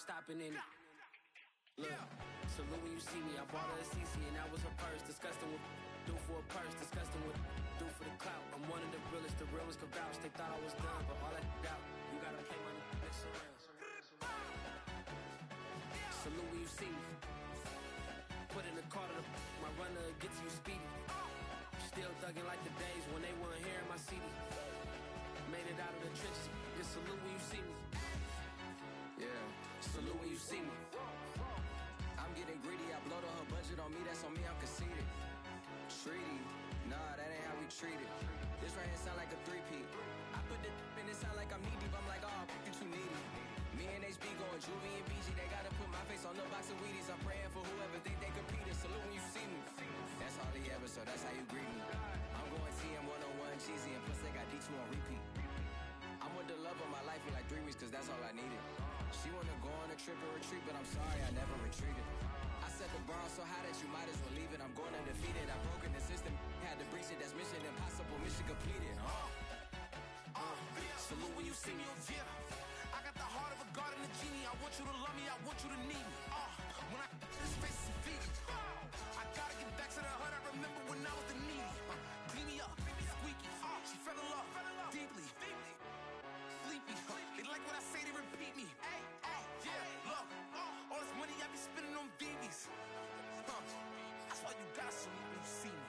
stopping in it. Look, salute when you see me. I bought her a CC and that was her purse. Disgusting with do for a purse. Disgusting with do for the clout. I'm one of the realest. The realest could vouch. They thought I was done, but all that out. You gotta pay money next around. Salute when you see me. Put in the car to my runner get to you speedy. Still thugging like the days when they weren't here in my CD. Made it out of the trenches. Just salute when you see me. Yeah, salute when you see me. I'm getting greedy, I blow to her budget on me, that's on me, I'm conceited. Treaty, nah, that ain't how we treat it. This right here sound like a three-peat. I put the in it sound like I'm knee-deep, I'm like, oh, you too needy. Me and HB going Juvie and BG, they gotta put my face on the box of Wheaties. I'm praying for whoever think they competed, salute when you see me. That's all he ever, so that's how you greet me. I'm going TM 101 cheesy, and plus they got D2 on repeat. I'm with the love of my life for like 3 weeks, cause that's all I needed. She wanna go on a trip and retreat, but I'm sorry, I never retreated. I set the bar so high that you might as well leave it. I'm going undefeated, I've broken the system, had to breach it, that's mission impossible, mission completed. Salute when you see me. Yeah, I got the heart of a god and a genie. I want you to love me, I want you to need me. When I this face is Fiji. I gotta get back to the hood, I remember when I was the needy. Clean me up, squeaky. She fell in love, deeply. Sleepy, they like what I say, they repeat me. Yeah, look, all this money I be spending on BBs. That's why you gotta salute when you see me.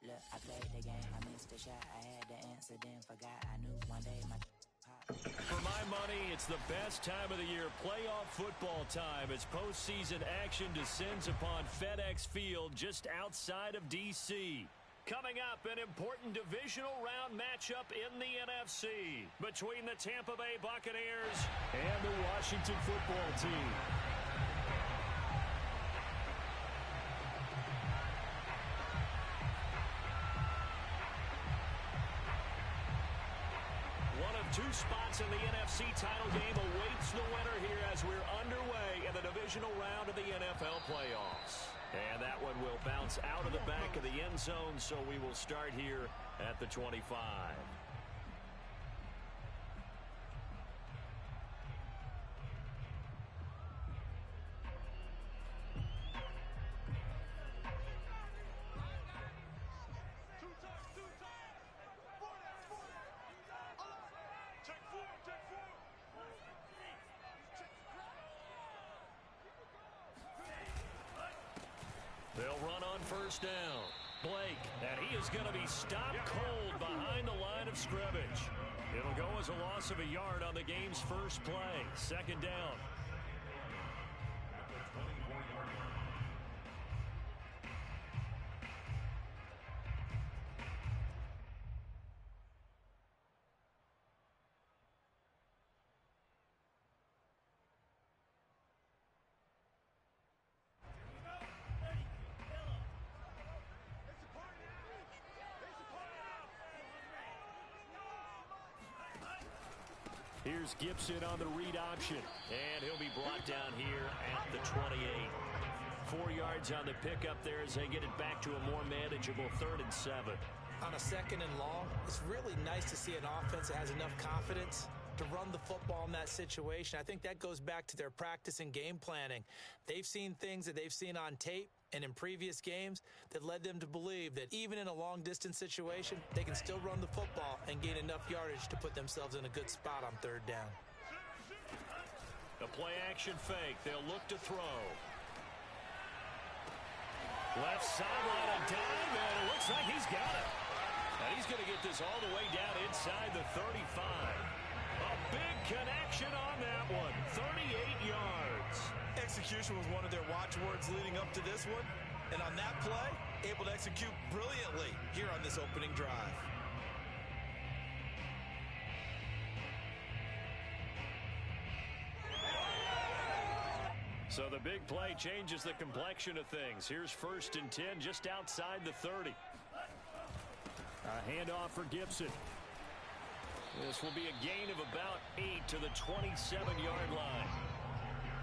Look, I played the game, I missed the shot. I had the answer, then forgot. I knew one day my pop. For my money, it's the best time of the year, playoff football time, as postseason action descends upon FedEx Field just outside of D.C. Coming up, an important divisional round matchup in the NFC between the Tampa Bay Buccaneers and the Washington football team. One of two spots in the NFC title game awaits the winner here as we're underway in the divisional round of the NFL playoffs. And that one will bounce out of the back of the end zone, so we will start here at the 25. They'll run on first down. Blake, and he is going to be stopped cold behind the line of scrimmage. It'll go as a loss of a yard on the game's first play. Second down. Here's Gibson on the read option, and he'll be brought down here at the 28. 4 yards on the pickup there as they get it back to a more manageable 3rd and 7. On a 2nd and long, it's really nice to see an offense that has enough confidence to run the football in that situation. I think that goes back to their practice and game planning. They've seen things that they've seen on tape and in previous games that led them to believe that even in a long-distance situation, they can still run the football and gain enough yardage to put themselves in a good spot on 3rd down. The play-action fake. They'll look to throw. Left sideline a dime, and it looks like he's got it. And he's going to get this all the way down inside the 35. A big connection on that one. 38 yards. Execution was one of their watchwords leading up to this one. And on that play, able to execute brilliantly here on this opening drive. So the big play changes the complexion of things. Here's 1st and 10 just outside the 30. A handoff for Gibson. This will be a gain of about 8 to the 27-yard line.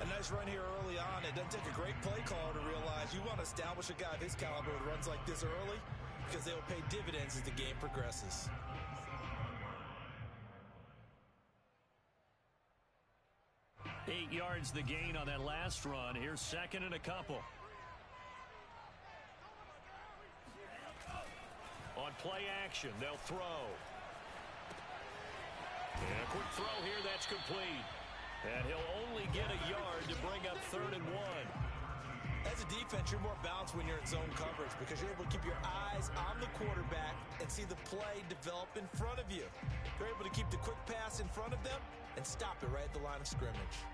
A nice run here early on. It doesn't take a great play caller to realize you want to establish a guy of his caliber with runs like this early because they will pay dividends as the game progresses. 8 yards the gain on that last run. Here's second and a couple. On play action, they'll throw. And a quick throw here, that's complete. And he'll only get a yard to bring up 3rd and 1. As a defense, you're more balanced when you're in zone coverage because you're able to keep your eyes on the quarterback and see the play develop in front of you. You're able to keep the quick pass in front of them and stop it right at the line of scrimmage.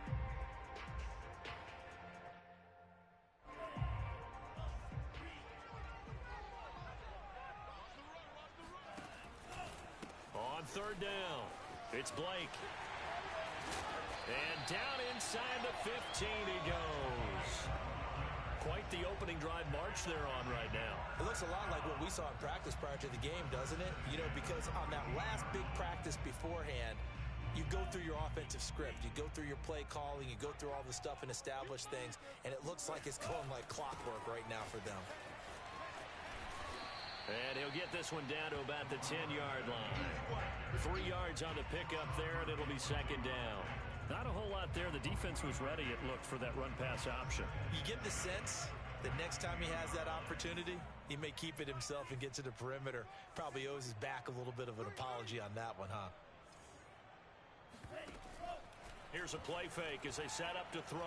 On 3rd down, it's Blake. And down inside the 15 he goes. Quite the opening drive march they're on right now. It looks a lot like what we saw in practice prior to the game, doesn't it? You know, because on that last big practice beforehand, you go through your offensive script. You go through your play calling. You go through all the stuff and establish things. And it looks like it's going like clockwork right now for them. And he'll get this one down to about the 10-yard line. 3 yards on the pickup there, and it'll be second down. Not a whole lot there. The defense was ready, it looked, for that run-pass option. You get the sense that next time he has that opportunity, he may keep it himself and get to the perimeter. Probably owes his back a little bit of an apology on that one, huh? Here's a play fake as they set up to throw.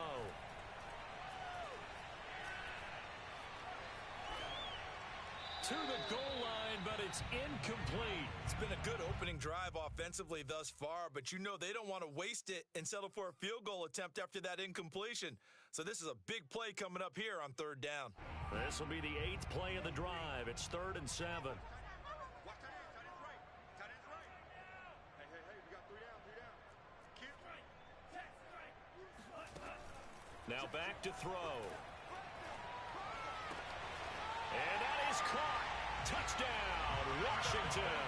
To the goal line, but it's incomplete. It's been a good opening drive offensively thus far, but you know they don't want to waste it and settle for a field goal attempt after that incompletion. So this is a big play coming up here on 3rd down. This will be the 8th play of the drive. It's 3rd and 7. Now back to throw. And that is caught. Touchdown, Washington.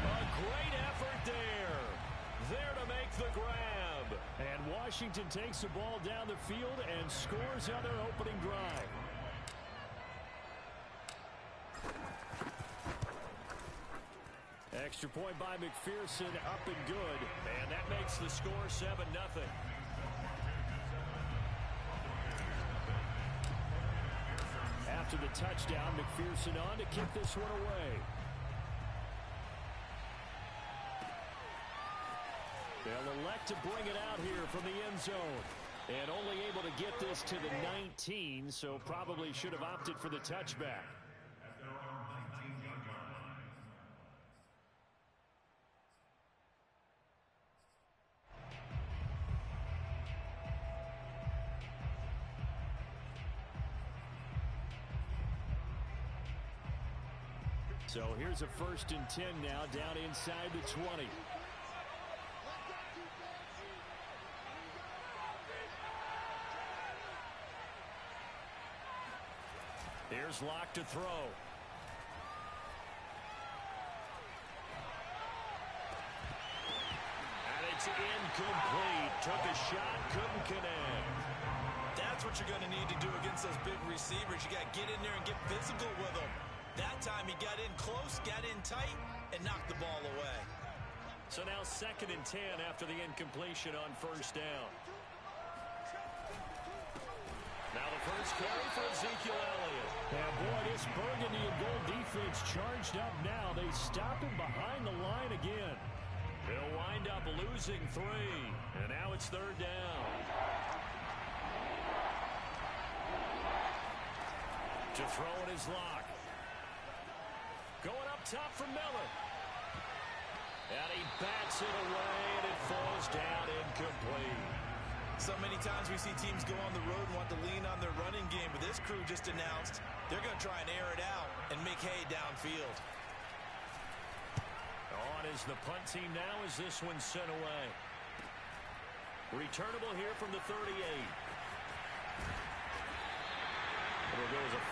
A great effort there. There to make the grab. And Washington takes the ball down the field and scores on their opening drive. Extra point by McPherson, up and good. And that makes the score 7-0. After the touchdown, McPherson on to kick this one away. They'll elect to bring it out here from the end zone. And only able to get this to the 19, so probably should have opted for the touchback. So here's a 1st and 10 now, down inside the 20. Here's Locke to throw. And it's incomplete. Took a shot, couldn't connect. That's what you're going to need to do against those big receivers. You got to get in there and get physical with them. That time he got in close, got in tight, and knocked the ball away. So now 2nd and 10 after the incompletion on 1st down. Now the first carry for Ezekiel Elliott. And boy, this burgundy and gold defense charged up now. They stop him behind the line again. They'll wind up losing 3. And now it's 3rd down. To throw it is Locke. Going up top for Miller. And he bats it away, and it falls down incomplete. So many times we see teams go on the road and want to lean on their running game, but this crew just announced they're going to try and air it out and make hay downfield. On is the punt team now as this one's sent away. Returnable here from the 38. It'll go as a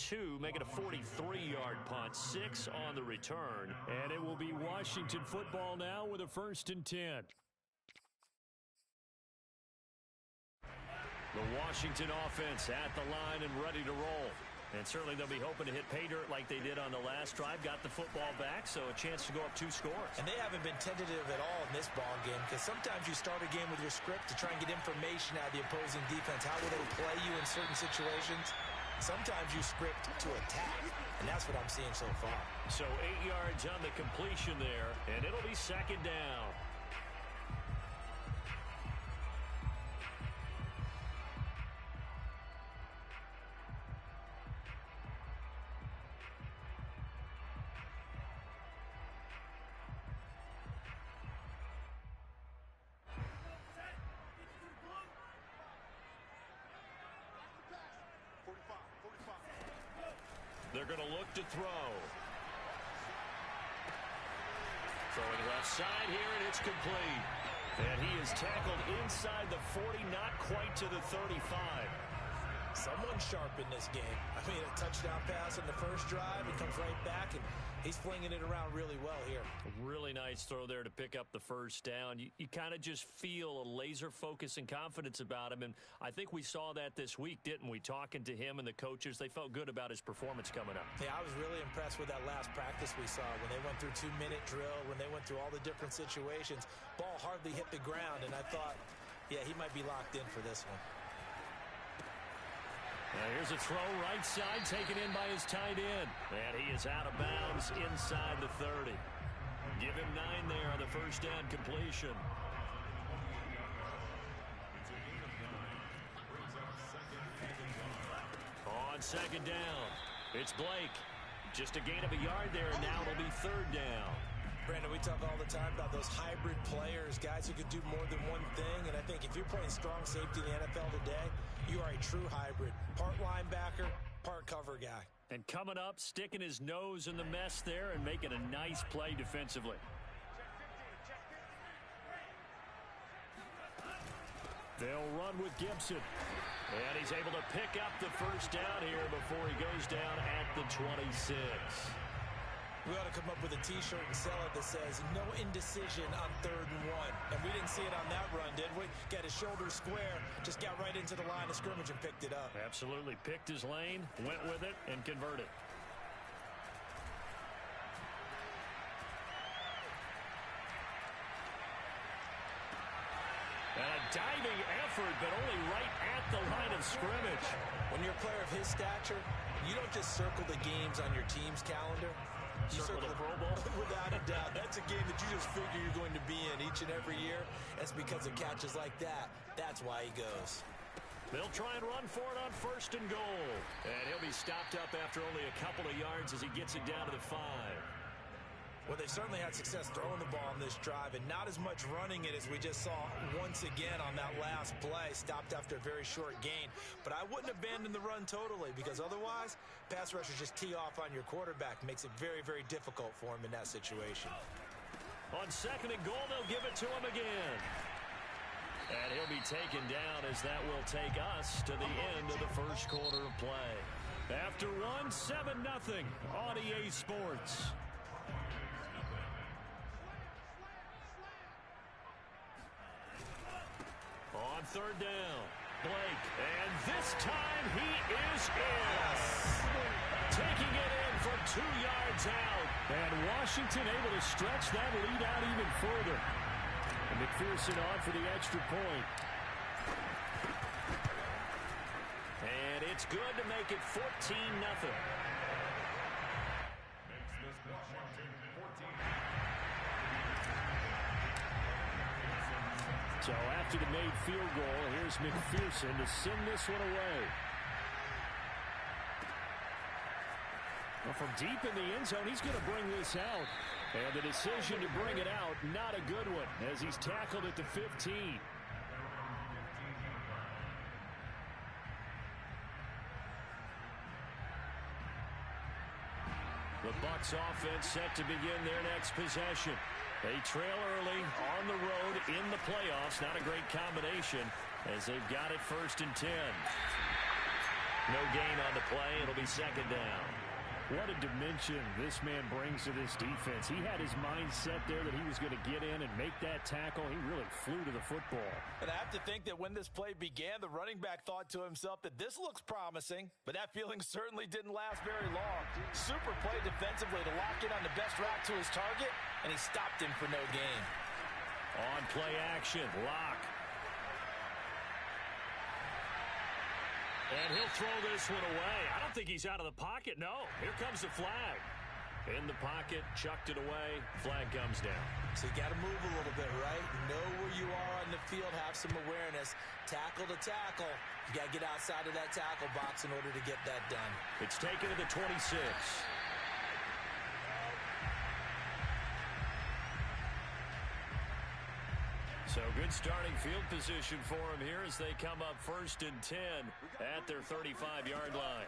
42, make it a 43-yard punt, 6 on the return. And it will be Washington football now with a 1st and 10. The Washington offense at the line and ready to roll. And certainly they'll be hoping to hit pay dirt like they did on the last drive. Got the football back, so a chance to go up 2 scores. And they haven't been tentative at all in this ball game, because sometimes you start a game with your script to try and get information out of the opposing defense. How will they play you in certain situations? Sometimes you script to attack, and that's what I'm seeing so far. So 8 yards on the completion there, and it'll be second down. They're going to look to throw. Throwing left side here, and it's complete. And he is tackled inside the 40, not quite to the 35. Someone sharp in this game. I mean, a touchdown pass in the first drive. It comes right back, and he's flinging it around really well here. Really nice throw there to pick up the first down. You kind of just feel a laser focus and confidence about him, and I think we saw that this week, didn't we? Talking to him and the coaches, they felt good about his performance coming up. Yeah, I was really impressed with that last practice we saw when they went through 2-minute drill, when they went through all the different situations. Ball hardly hit the ground, and I thought, yeah, he might be locked in for this one. Now here's a throw right side, taken in by his tight end. And he is out of bounds inside the 30. Give him 9 there on the first down completion. On second down, it's Blake. Just a gain of a yard there, and now it'll be third down. Brandon, we talk all the time about those hybrid players, guys who could do more than one thing. And I think if you're playing strong safety in the NFL today, you are a true hybrid. Part linebacker, part cover guy. And coming up, sticking his nose in the mess there and making a nice play defensively. They'll run with Gibson. And he's able to pick up the first down here before he goes down at the 26. We ought to come up with a T-shirt and sell it that says, no indecision on 3rd and 1. And we didn't see it on that run, did we? Got his shoulder square, just got right into the line of scrimmage and picked it up. Absolutely. Picked his lane, went with it, and converted. And a diving effort, but only right at the line of scrimmage. When you're a player of his stature, you don't just circle the games on your team's calendar. You circle the Pro Bowl? Without a doubt. That's a game that you just figure you're going to be in each and every year. That's because of catches like that. That's why he goes. They'll try and run for it on 1st and goal. And he'll be stopped up after only a couple of yards as he gets it down to the 5. Well, they certainly had success throwing the ball on this drive, and not as much running it as we just saw once again on that last play, stopped after a very short gain. But I wouldn't abandon the run totally, because otherwise, pass rushers just tee off on your quarterback. Makes it very, very difficult for him in that situation. On 2nd and goal, they'll give it to him again. And he'll be taken down as that will take us to the end of the first quarter of play. After one, 7-0 on EA Sports. On 3rd down, Blake, and this time he is in. Taking it in from 2 yards out. And Washington able to stretch that lead out even further. And McPherson on for the extra point. And it's good to make it 14-0. So after the made field goal, here's McPherson to send this one away. Well, from deep in the end zone, he's going to bring this out. And the decision to bring it out, not a good one, as he's tackled at the 15. The Bucs offense set to begin their next possession. They trail early on the road in the playoffs. Not a great combination as they've got it 1st and 10. No gain on the play. It'll be 2nd down. What a dimension this man brings to this defense. He had his mindset there that he was going to get in and make that tackle. He really flew to the football. And I have to think that when this play began, the running back thought to himself that this looks promising, but that feeling certainly didn't last very long. Super play defensively to lock in on the best route to his target, and he stopped him for no gain. On play action, Lock. And he'll throw this one away. I don't think he's out of the pocket. No, here comes the flag. In the pocket, chucked it away. Flag comes down. So you got to move a little bit, right? Know where you are on the field, have some awareness. Tackle to tackle. You got to get outside of that tackle box in order to get that done. It's taken to the 26. So good starting field position for him here as they come up 1st and 10 at their 35-yard line.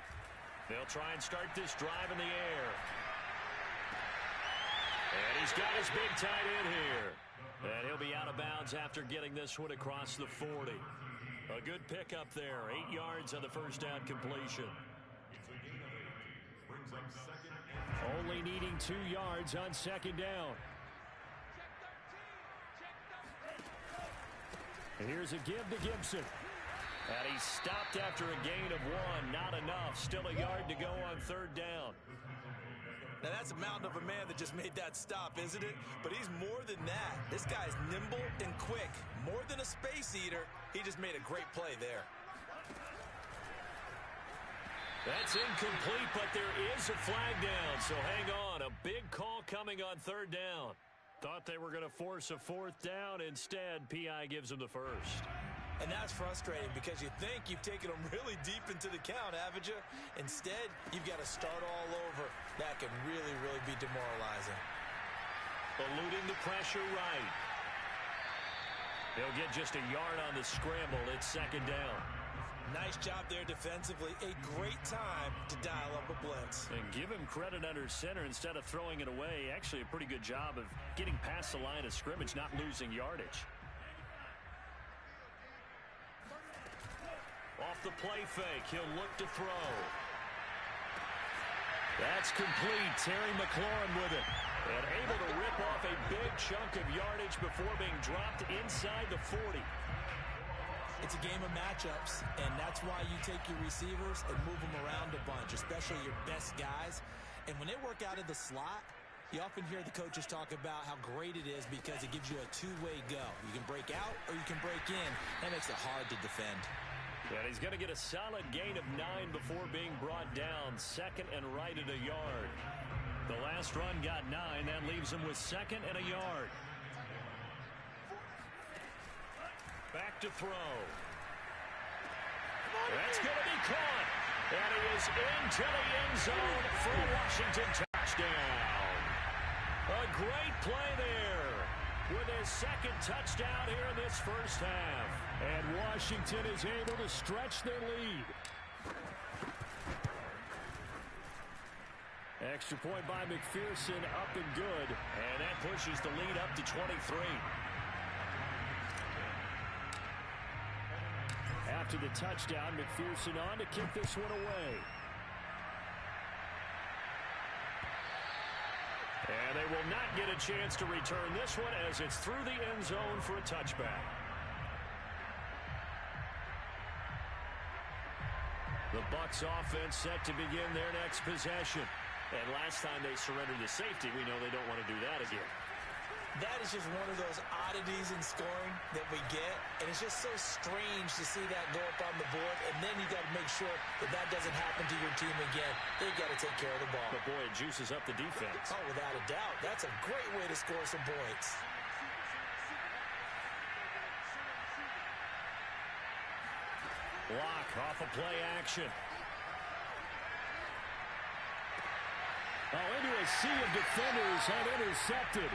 They'll try and start this drive in the air. And he's got his big tight end here. And he'll be out of bounds after getting this one across the 40. A good pickup there. 8 yards on the first down completion. Only needing 2 yards on 2nd down. Here's a give to Gibson. And he stopped after a gain of 1. Not enough. Still a yard to go on 3rd down. Now, that's a mountain of a man that just made that stop, isn't it? But he's more than that. This guy's nimble and quick. More than a space eater. He just made a great play there. That's incomplete, but there is a flag down. So hang on. A big call coming on 3rd down. Thought they were going to force a 4th down. Instead, P.I. gives them the first. And that's frustrating because you think you've taken them really deep into the count, haven't you? Instead, you've got to start all over. That can really, really be demoralizing. Eluding the pressure right. He'll get just a yard on the scramble. It's 2nd down. Nice job there defensively. A great time to dial up a blitz. And give him credit under center instead of throwing it away. Actually a pretty good job of getting past the line of scrimmage, not losing yardage. Off the play fake, he'll look to throw. That's complete. Terry McLaurin with it. And able to rip off a big chunk of yardage before being dropped inside the 40. It's a game of matchups, and that's why you take your receivers and move them around a bunch, especially your best guys. And when they work out of the slot, you often hear the coaches talk about how great it is because it gives you a two-way go. You can break out or you can break in. That makes it hard to defend. And he's going to get a solid gain of 9 before being brought down. 2nd and right at a yard. The last run got 9. That leaves him with 2nd and a yard. Back to throw. That's going to be caught. And he is into the end zone for a Washington touchdown. A great play there with his 2nd touchdown here in this first half. And Washington is able to stretch their lead. Extra point by McPherson, up and good. And that pushes the lead up to 23. After the touchdown, McPherson on to kick this one away. And they will not get a chance to return this one as it's through the end zone for a touchback. The Bucs offense set to begin their next possession. And last time they surrendered the safety, we know they don't want to do that again. That is just one of those oddities in scoring that we get, and it's just so strange to see that go up on the board, and then you got to make sure that that doesn't happen to your team again. They've got to take care of the ball. But boy, it juices up the defense. Oh, without a doubt. That's a great way to score some points. Block off a play action. Oh, into a sea of defenders and intercepted.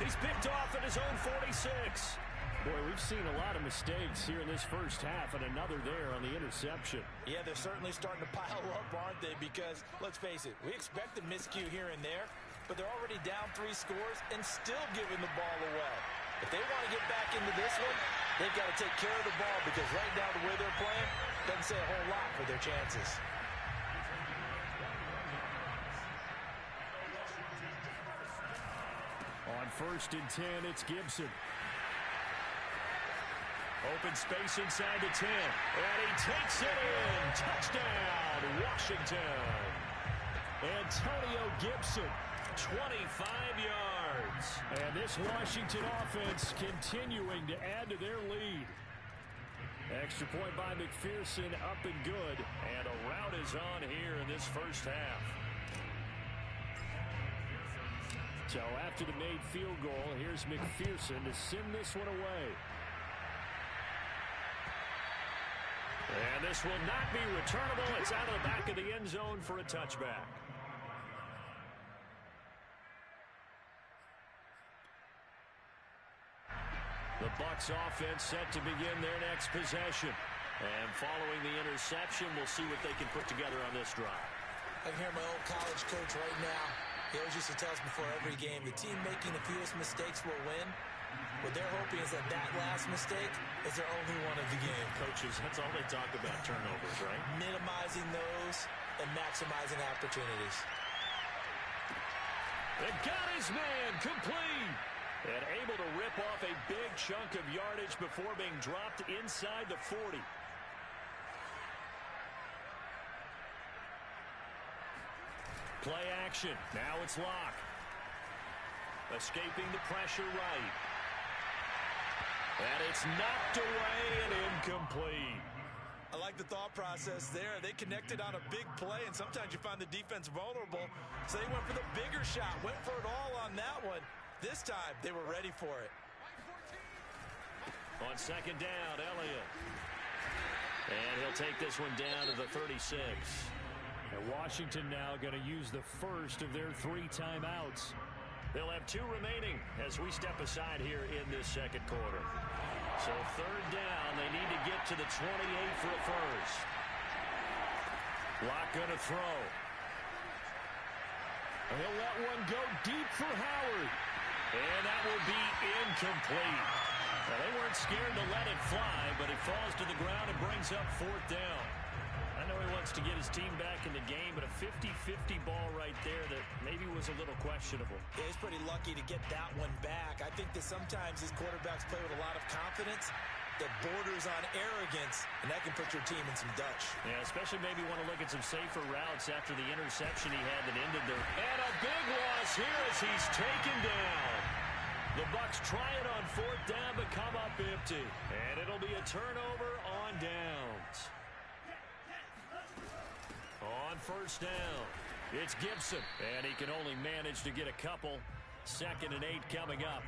He's picked off at his own 46. Boy, we've seen a lot of mistakes here in this first half, and another there on the interception. Yeah, they're certainly starting to pile up, aren't they? Because, let's face it, we expect a miscue here and there, but they're already down 3 scores and still giving the ball away. If they want to get back into this one, they've got to take care of the ball because right now the way they're playing doesn't say a whole lot for their chances. 1st and 10, it's Gibson. Open space inside the 10. And he takes it in. Touchdown, Washington. Antonio Gibson, 25 yards. And this Washington offense continuing to add to their lead. Extra point by McPherson, up and good. And a rout is on here in this first half. So after the made field goal, here's McPherson to send this one away. And this will not be returnable. It's out of the back of the end zone for a touchback. The Bucs offense set to begin their next possession. And following the interception, we'll see what they can put together on this drive. I can hear my old college coach right now. He always used to tell us before every game, the team making the fewest mistakes will win. What they're hoping is that last mistake is their only one of the game. Coaches, that's all they talk about, turnovers, right? Minimizing those and maximizing opportunities. They got his man complete. And able to rip off a big chunk of yardage before being dropped inside the 40. Play action. Now it's Locke. Escaping the pressure right. And it's knocked away and incomplete. I like the thought process there. They connected on a big play, and sometimes you find the defense vulnerable. So they went for the bigger shot, went for it all on that one. This time, they were ready for it. On 2nd down, Elliott. And he'll take this one down to the 36. And Washington now going to use the first of their 3 timeouts. They'll have 2 remaining as we step aside here in this second quarter. So 3rd down, they need to get to the 28 for a first. Locke going to throw. He'll let one go deep for Howard. And that will be incomplete. Now, they weren't scared to let it fly, but it falls to the ground and brings up 4th down. I know he wants to get his team back in the game, but a 50-50 ball right there that maybe was a little questionable. Yeah, he's pretty lucky to get that one back. I think that sometimes these quarterbacks play with a lot of confidence that borders on arrogance, and that can put your team in some Dutch. Yeah, especially maybe want to look at some safer routes after the interception he had that ended there. And a big loss here as he's taken down. The Bucs try it on 4th down, but come up empty. And it'll be a turnover on downs. On 1st down, it's Gibson. And he can only manage to get a couple. 2nd and 8 coming up.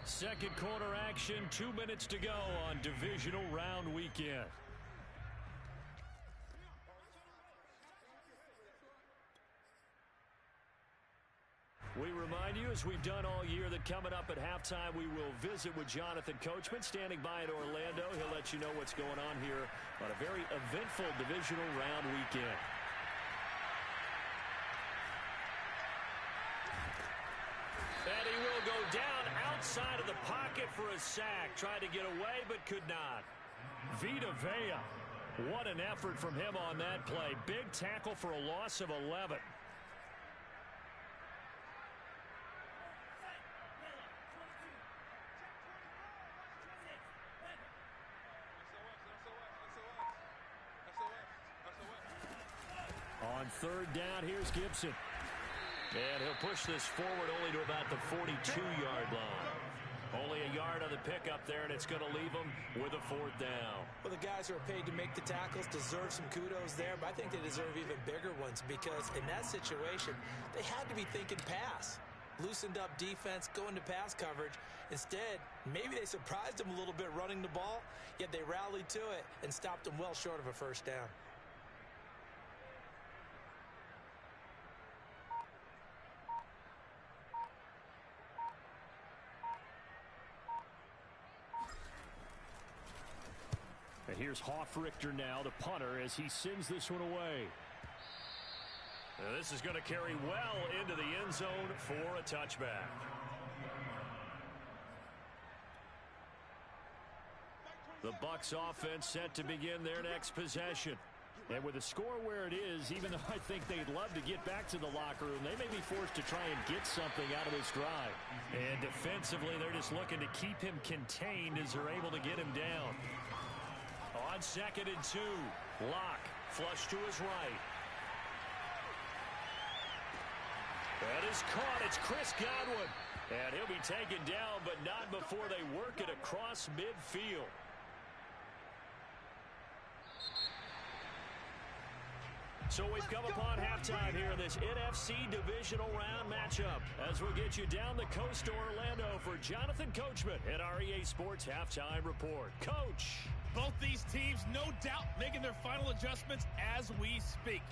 Second quarter action, 2 minutes to go on divisional round weekend. We remind you, as we've done all year, that coming up at halftime, we will visit with Jonathan Coachman, standing by in Orlando. He'll let you know what's going on here on a very eventful divisional round weekend. And he will go down outside of the pocket for a sack. Tried to get away, but could not. Vita Vea, what an effort from him on that play. Big tackle for a loss of 11. On 3rd down, here's Gibson. And he'll push this forward only to about the 42-yard line. Only a yard on the pickup there, and it's going to leave him with a 4th down. Well, the guys who are paid to make the tackles deserve some kudos there, but I think they deserve even bigger ones because in that situation, they had to be thinking pass. Loosened up defense, going to pass coverage. Instead, maybe they surprised them a little bit running the ball, yet they rallied to it and stopped them well short of a 1st down. And here's Hofrichter now, the punter, as he sends this one away. And this is going to carry well into the end zone for a touchback. The Bucs offense set to begin their next possession. And with the score where it is, even though I think they'd love to get back to the locker room, they may be forced to try and get something out of this drive. And defensively, they're just looking to keep him contained as they're able to get him down. On 2nd and 2, Locke flush to his right. That is caught. It's Chris Godwin. And he'll be taken down, but not before they work it across midfield. So we've come upon halftime here in this NFC Divisional Round matchup as we'll get you down the coast to Orlando for Jonathan Coachman at our EA Sports Halftime Report. Coach. Both these teams, no doubt, making their final adjustments as we speak.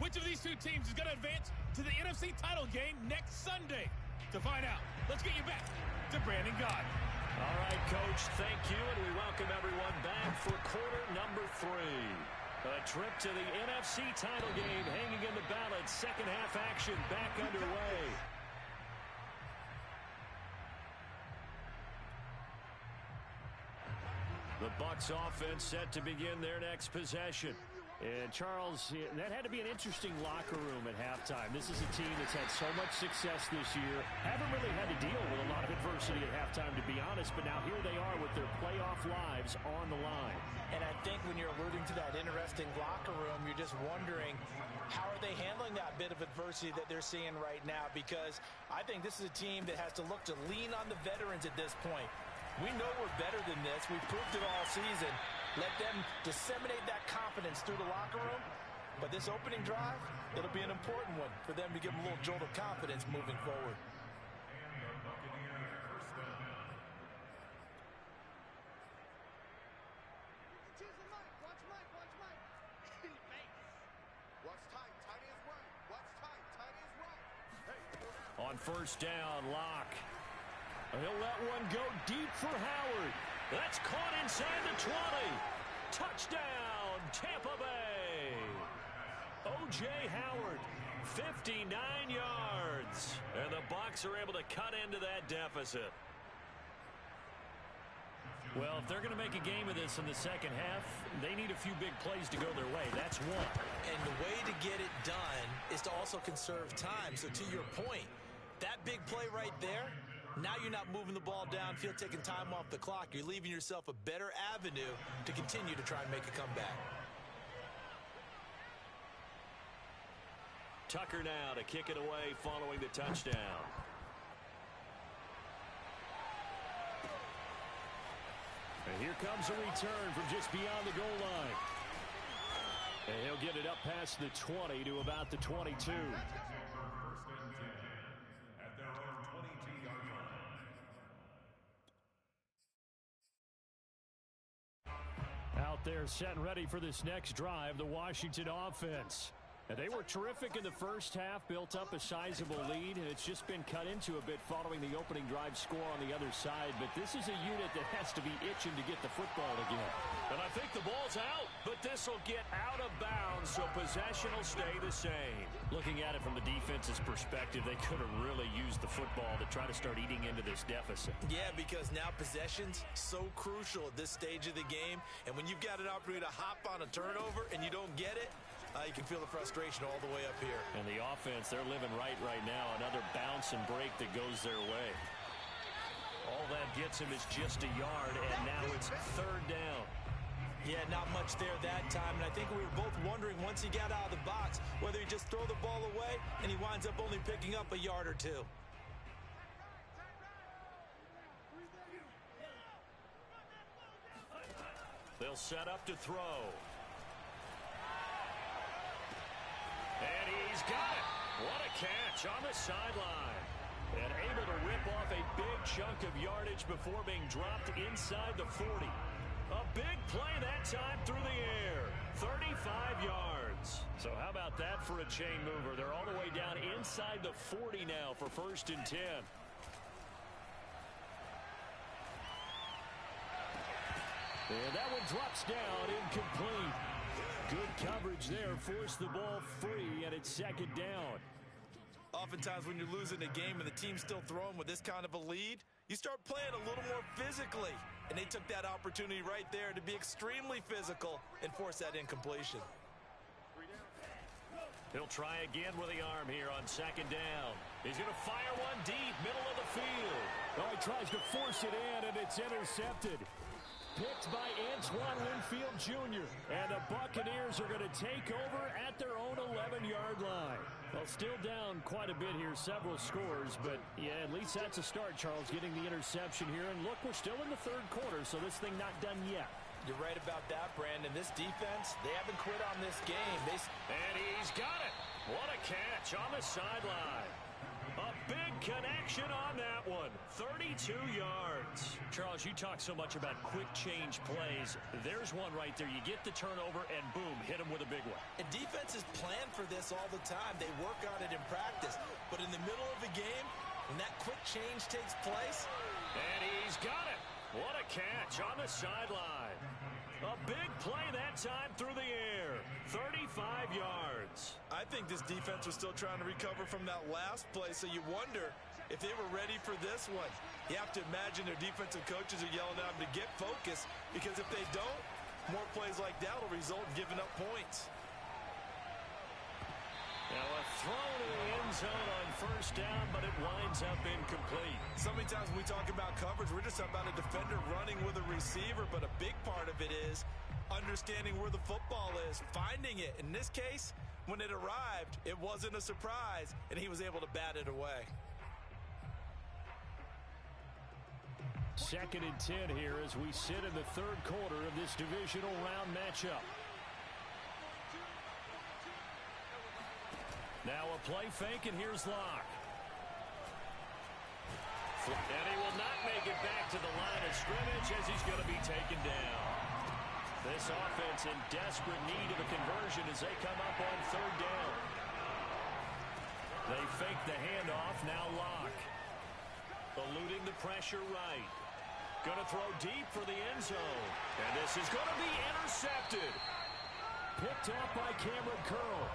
Which of these two teams is going to advance to the NFC title game next Sunday? To find out, let's get you back to Brandon Gaudin. All right, Coach, thank you, and we welcome everyone back for quarter number 3. A trip to the NFC title game hanging in the balance. Second half action back underway. The Bucs offense set to begin their next possession. And, Charles, that had to be an interesting locker room at halftime. This is a team that's had so much success this year. Haven't really had to deal with a lot of adversity at halftime, to be honest. But now here they are with their playoff lives on the line. And I think when you're alluding to that interesting locker room, you're just wondering, how are they handling that bit of adversity that they're seeing right now? Because I think this is a team that has to look to lean on the veterans at this point. We know we're better than this. We've proved it all season. Let them disseminate that confidence through the locker room. But this opening drive, it'll be an important one for them to give them a little jolt of confidence moving forward. On first down, Locke. He'll let one go deep for Howard. That's caught inside the 20. Touchdown, Tampa Bay. O.J. Howard, 59 yards. And the Bucs are able to cut into that deficit. Well, if they're going to make a game of this in the second half, they need a few big plays to go their way. That's one. And the way to get it done is to also conserve time. So to your point, that big play right there, now you're not moving the ball downfield, taking time off the clock. You're leaving yourself a better avenue to continue to try and make a comeback. Tucker now to kick it away following the touchdown. And here comes a return from just beyond the goal line. And he'll get it up past the 20 to about the 22. Out there set and ready for this next drive, the Washington offense. And they were terrific in the first half, built up a sizable lead, and it's just been cut into a bit following the opening drive score on the other side. But this is a unit that has to be itching to get the football again. And I think the ball's out, but this will get out of bounds, so possession will stay the same. Looking at it from the defense's perspective, they could have really used the football to try to start eating into this deficit. Yeah, because now possession's so crucial at this stage of the game. And when you've got an opportunity to hop on a turnover and you don't get it, you can feel the frustration all the way up here. And the offense, they're living right now. Another bounce and break that goes their way. All that gets him is just a yard, and now it's third down. Yeah, not much there that time. And I think we were both wondering once he got out of the box whether he just throw the ball away and he winds up only picking up a yard or two. They'll set up to throw. And he's got it. What a catch on the sideline. And able to rip off a big chunk of yardage before being dropped inside the 40. A big play that time through the air. 35 yards. So how about that for a chain mover? They're all the way down inside the 40 now for 1st and 10. And that one drops down, incomplete. Good coverage there, forced the ball free, and it's 2nd down. Oftentimes when you're losing a game and the team's still throwing with this kind of a lead, you start playing a little more physically. And they took that opportunity right there to be extremely physical and force that incompletion. He'll try again with the arm here on second down. He's going to fire one deep, middle of the field. Oh, he tries to force it in, and it's intercepted. Picked by Antoine Winfield Jr. And the Buccaneers are going to take over at their own 11-yard line. Well, still down quite a bit here, several scores. But, yeah, at least that's a start, Charles, getting the interception here. And, look, we're still in the third quarter, so this thing not done yet. You're right about that, Brandon. This defense, they haven't quit on this game. And he's got it. What a catch on the sideline. A big connection on that one. 32 yards. Charles, you talk so much about quick change plays. There's one right there. You get the turnover, and boom, hit him with a big one. And defenses plan for this all the time. They work on it in practice. But in the middle of the game, when that quick change takes place. And he's got it. What a catch on the sideline. A big play that time through the air. 35 yards. I think this defense was still trying to recover from that last play, so you wonder if they were ready for this one. You have to imagine their defensive coaches are yelling at them to get focused, because if they don't, more plays like that will result in giving up points. Now a throw to the end zone on first down, but it winds up incomplete. So many times when we talk about coverage, we're just talking about a defender running with a receiver, but a big part of it is understanding where the football is, finding it. In this case, when it arrived, it wasn't a surprise, and he was able to bat it away. 2nd and 10 here as we sit in the third quarter of this divisional round matchup. Now a play fake, and here's Locke. And he will not make it back to the line of scrimmage as he's going to be taken down. This offense in desperate need of a conversion as they come up on third down. They fake the handoff, now Locke. Eluding the pressure right. Going to throw deep for the end zone. And this is going to be intercepted. Picked up by Cameron Curl.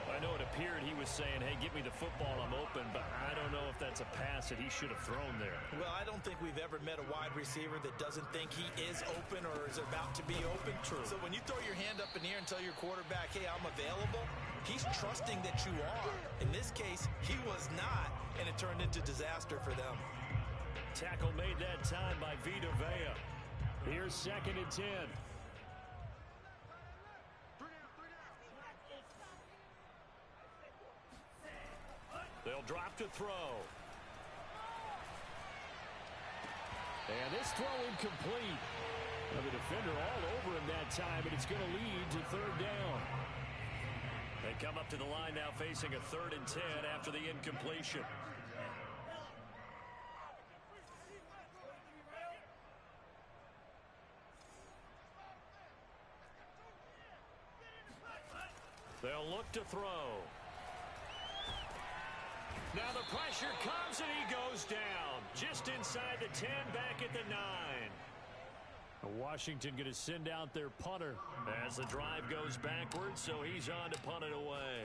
I know it appeared he was saying, hey, give me the football, I'm open, but I don't know if that's a pass that he should have thrown there. Well, I don't think we've ever met a wide receiver that doesn't think he is open or is about to be open. True. So when you throw your hand up in the air and tell your quarterback, hey, I'm available, he's trusting that you are. In this case, he was not, and it turned into disaster for them. Tackle made that time by Vita Vea. Here's 2nd and 10. They'll drop to throw. And this throw incomplete. Well, the defender all over him that time, and it's going to lead to third down. They come up to the line now facing a 3rd and 10 after the incompletion. They'll look to throw. Now the pressure comes and he goes down. Just inside the 10, back at the 9. Washington going to send out their punter. As the drive goes backwards, so he's on to punt it away.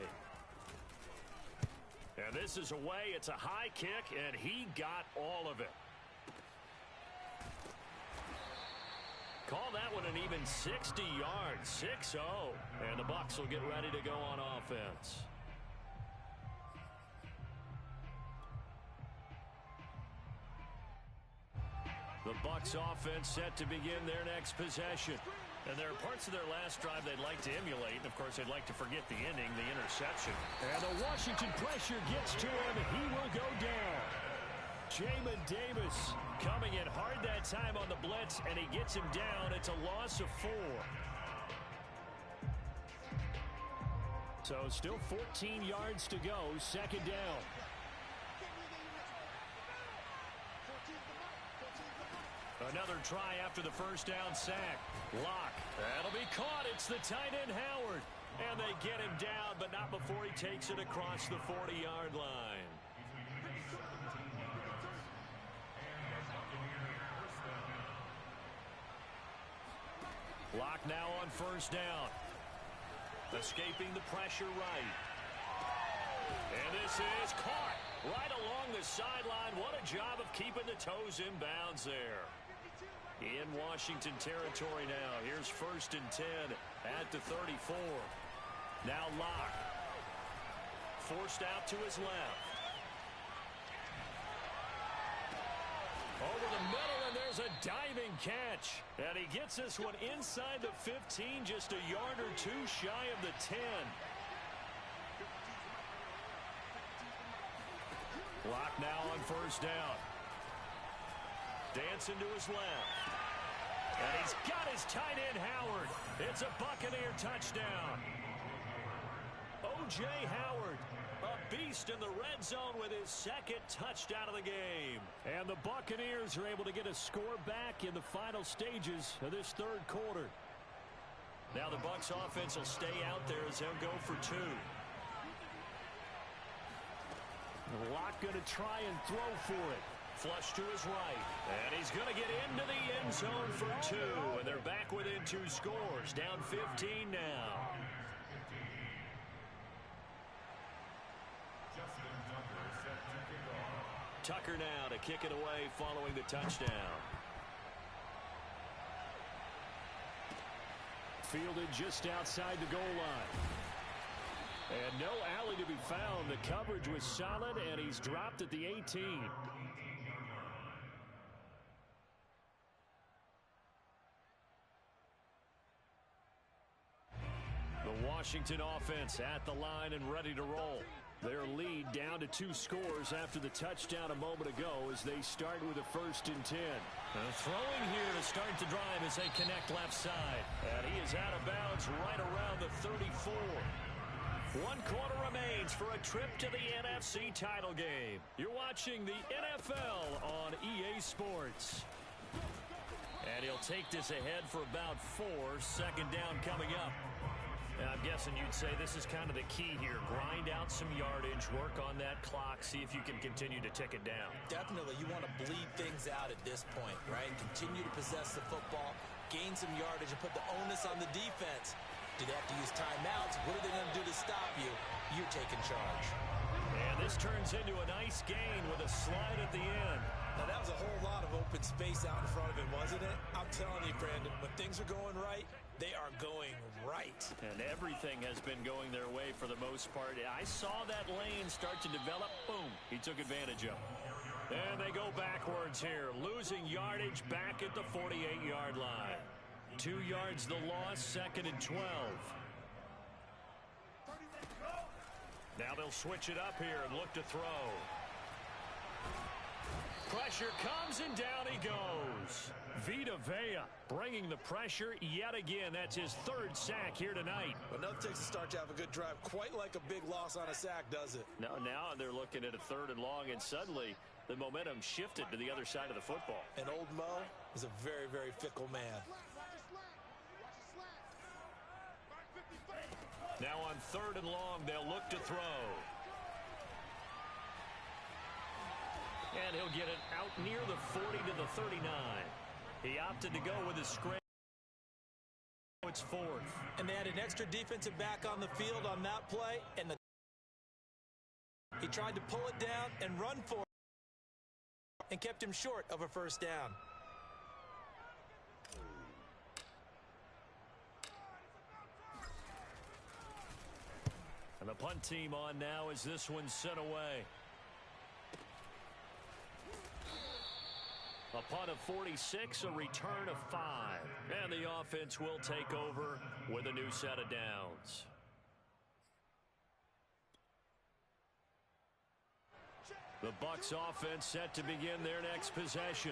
And this is away. It's a high kick, and he got all of it. Call that one an even 60 yards, 6-0. And the Bucs will get ready to go on offense. The Bucs offense set to begin their next possession. And there are parts of their last drive they'd like to emulate. And, of course, they'd like to forget the ending, the interception. And the Washington pressure gets to him. He will go down. Jamin Davis coming in hard that time on the blitz, and he gets him down. It's a loss of 4. So still 14 yards to go. 2nd down. Another try after the first down sack. Locke. That'll be caught. It's the tight end, Howard. And they get him down, but not before he takes it across the 40-yard line. Locke now on first down. Escaping the pressure right. And this is caught right along the sideline. What a job of keeping the toes in bounds there. In Washington territory now. Here's 1st and 10 at the 34. Now Locke. forced out to his left. Over the middle, and there's a diving catch. And he gets this one inside the 15, just a yard or two shy of the 10. Clock now on first down. Dancing to his left. And he's got his tight end, Howard. It's a Buccaneer touchdown. O.J. Howard, a beast in the red zone with his second touchdown of the game. And the Buccaneers are able to get a score back in the final stages of this third quarter. Now the Bucs offense will stay out there as they'll go for two. Locke going to try and throw for it. Flush to his right. And he's going to get into the end zone for two. And they're back within two scores. Down 15 now. Tucker now to kick it away following the touchdown. Fielded just outside the goal line. And no alley to be found. The coverage was solid, and he's dropped at the 18. The Washington offense at the line and ready to roll. Their lead down to two scores after the touchdown a moment ago as they start with a 1st and 10. Throwing here to start the drive as they connect left side. And he is out of bounds right around the 34. 1 quarter remains for a trip to the NFC title game. You're watching the NFL on EA Sports. And he'll take this ahead for about 4. Second down coming up. And I'm guessing you'd say this is kind of the key here. Grind out some yardage, work on that clock, see if you can continue to tick it down. Definitely. You want to bleed things out at this point, right? Continue to possess the football, gain some yardage, and put the onus on the defense. Do they have to use timeouts? What are they going to do to stop you? You're taking charge. And this turns into a nice gain with a slide at the end. Now, that was a whole lot of open space out in front of him, wasn't it? I'm telling you, Brandon, when things are going right, they are going right. And everything has been going their way for the most part. I saw that lane start to develop. Boom. He took advantage of it. And they go backwards here, losing yardage back at the 48-yard line. 2 yards the loss, 2nd and 12. Now they'll switch it up here and look to throw. Pressure comes and down he goes. Vita Vea bringing the pressure yet again. That's his 3rd sack here tonight. Well, nothing takes a start to have a good drive quite like a big loss on a sack, does it? Now they're looking at a 3rd and long, and suddenly the momentum shifted to the other side of the football. And old Mo is a very, very fickle man. Now on 3rd and long, they'll look to throw. And he'll get it out near the 40 to the 39. He opted to go with his scramble. It's 4th. And they had an extra defensive back on the field on that play. And he tried to pull it down and run for it. And kept him short of a 1st down. And the punt team on now as this one's sent away. A punt of 46, a return of 5. And the offense will take over with a new set of downs. The Bucs offense set to begin their next possession.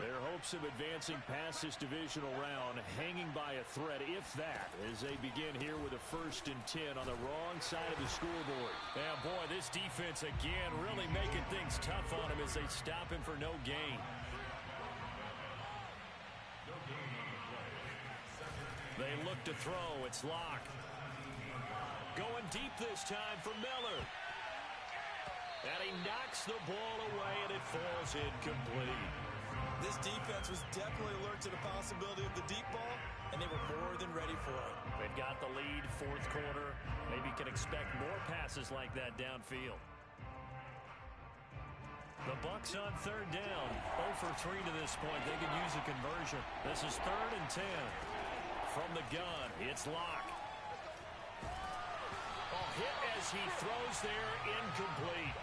Their hopes of advancing past this divisional round hanging by a thread, if that, as they begin here with a 1st and 10 on the wrong side of the scoreboard. Yeah, boy, this defense again really making things tough on him as they stop him for no gain. They look to throw. It's Locke. Going deep this time for Miller. And he knocks the ball away, and it falls incomplete. This defense was definitely alert to the possibility of the deep ball, and they were more than ready for it. They've got the lead, 4th quarter. Maybe can expect more passes like that downfield. The Bucs on 3rd down. 0 for 3 to this point. They could use a conversion. This is 3rd and 10. From the gun, it's Locke. Oh, hit as he throws there, incomplete.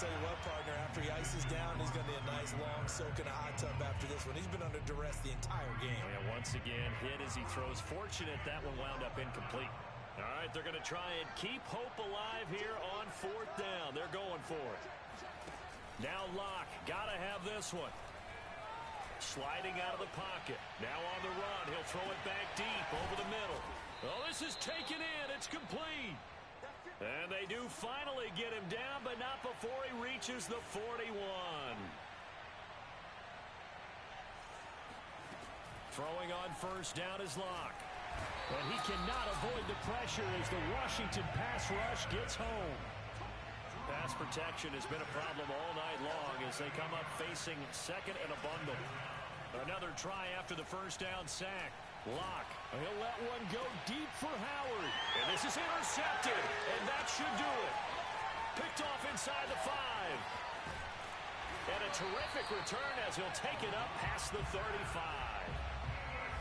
Tell you what, partner, after he ices down, he's going to be a nice long soak in a hot tub after this one. He's been under duress the entire game. And once again, hit as he throws. Fortunate that one wound up incomplete. All right, they're going to try and keep hope alive here on 4th down. They're going for it. Now Locke, got to have this one. Sliding out of the pocket. Now on the run. He'll throw it back deep over the middle. Oh, this is taken in. It's complete. And they do finally get him down, but not before he reaches the 41. Throwing on 1st down is Locke. And he cannot avoid the pressure as the Washington pass rush gets home. Pass protection has been a problem all night long as they come up facing 2nd and a bundle. Another try after the 1st down sack. Locke, he'll let one go deep for Howard. And this is intercepted, and that should do it. Picked off inside the 5. And a terrific return as he'll take it up past the 35.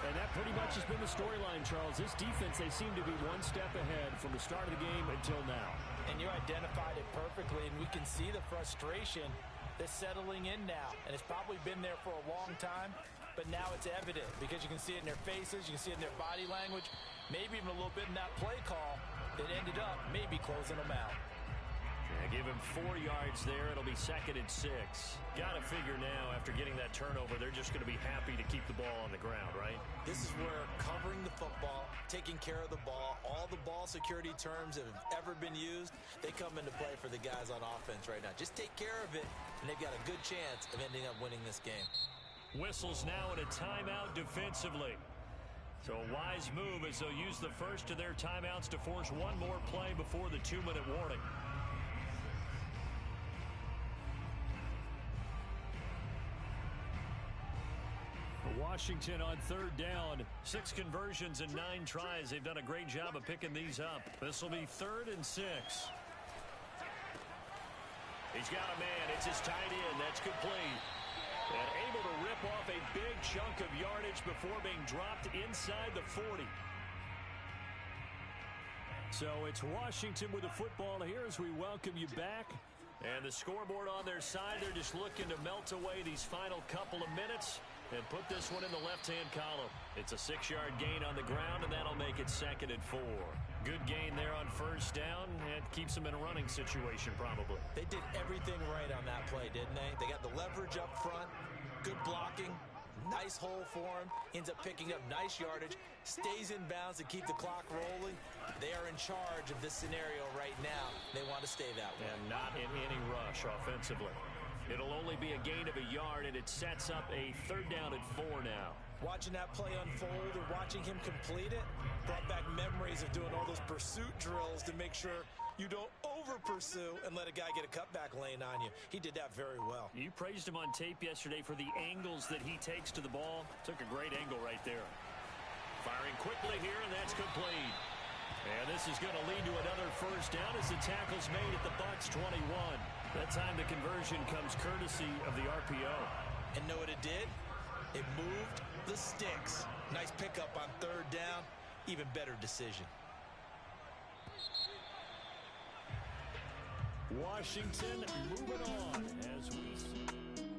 And that pretty much has been the storyline, Charles. This defense, they seem to be one step ahead from the start of the game until now. And you identified it perfectly, and we can see the frustration that's settling in now. And it's probably been there for a long time, but now it's evident because you can see it in their faces, you can see it in their body language, maybe even a little bit in that play call that ended up maybe closing them out. Yeah, give him 4 yards there. It'll be 2nd and 6. Got to figure now, after getting that turnover, they're just going to be happy to keep the ball on the ground, right? This is where covering the football, taking care of the ball, all the ball security terms that have ever been used, they come into play for the guys on offense right now. Just take care of it, and they've got a good chance of ending up winning this game. Whistles now in a timeout defensively. So a wise move as they'll use the first of their timeouts to force one more play before the 2-minute warning. Washington on 3rd down. 6 conversions and 9 tries. They've done a great job of picking these up. This will be 3rd and 6. He's got a man. It's his tight end. That's complete. And able to rip off a big chunk of yardage before being dropped inside the 40. So it's Washington with the football here as we welcome you back. And the scoreboard on their side, they're just looking to melt away these final couple of minutes and put this one in the left-hand column. It's a 6-yard gain on the ground, and that'll make it 2nd and 4. Good gain there on 1st down, and keeps them in a running situation probably. They did everything right on that play, didn't they? They got the leverage up front, good blocking, nice hole for him, ends up picking up nice yardage, stays in bounds to keep the clock rolling. They are in charge of this scenario right now. They want to stay that way. And not in any rush offensively. It'll only be a gain of a yard, and it sets up a 3rd down and 4 now. Watching that play unfold and watching him complete it brought back memories of doing all those pursuit drills to make sure you don't over-pursue and let a guy get a cutback lane on you. He did that very well. You praised him on tape yesterday for the angles that he takes to the ball. Took a great angle right there. Firing quickly here, and that's complete. And this is going to lead to another 1st down as the tackle's made at the Bucs 21. That time the conversion comes courtesy of the RPO. And know what it did? It moved the sticks. Nice pickup on 3rd down. Even better decision. Washington moving on as we see.